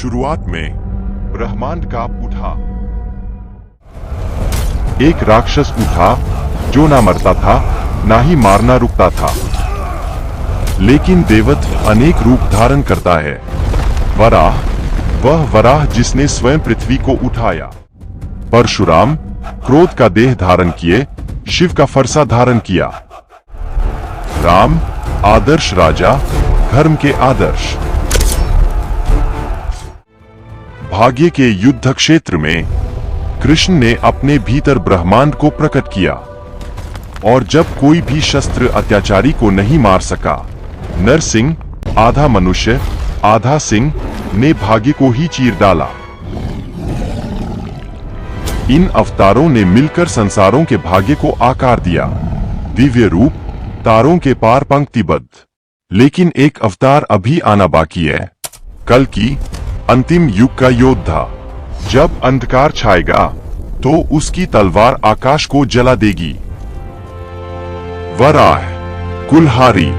शुरुआत में ब्रह्मांड कांप उठा। एक राक्षस उठा जो ना मरता था, ना ही मारना रुकता था। लेकिन देवत्व अनेक रूप धारण करता है। वराह, वह वराह जिसने स्वयं पृथ्वी को उठाया। परशुराम, क्रोध का देह धारण किए शिव का फरसा धारण किया। राम, आदर्श राजा, धर्म के आदर्श। भाग्य के युद्ध क्षेत्र में कृष्ण ने अपने भीतर ब्रह्मांड को प्रकट किया। और जब कोई भी शस्त्र अत्याचारी को नहीं मार सका, नरसिंह, आधा मनुष्य आधा सिंह, ने भाग्य को ही चीर डाला। इन अवतारों ने मिलकर संसारों के भाग्य को आकार दिया। दिव्य रूप, तारों के पार पंक्तिबद्ध। लेकिन एक अवतार अभी आना बाकी है, कल्कि, अंतिम युग का योद्धा। जब अंधकार छाएगा तो उसकी तलवार आकाश को जला देगी। वराह, कुल्हाड़ी,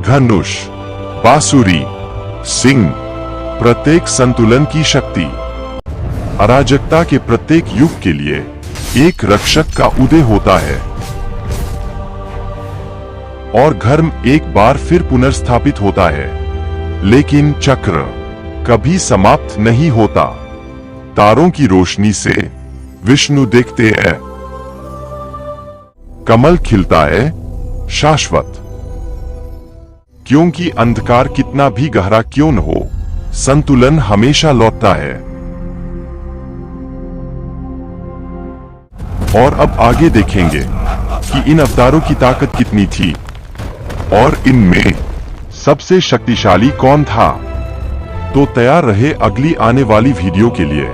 धनुष, बांसुरी, सिंह, प्रत्येक संतुलन की शक्ति। अराजकता के प्रत्येक युग के लिए एक रक्षक का उदय होता है और धर्म एक बार फिर पुनर्स्थापित होता है। लेकिन चक्र कभी समाप्त नहीं होता। तारों की रोशनी से विष्णु देखते हैं। कमल खिलता है शाश्वत। क्योंकि अंधकार कितना भी गहरा क्यों न हो, संतुलन हमेशा लौटता है। और अब आगे देखेंगे कि इन अवतारों की ताकत कितनी थी और इनमें सबसे शक्तिशाली कौन था। तो तैयार रहे अगली आने वाली वीडियो के लिए।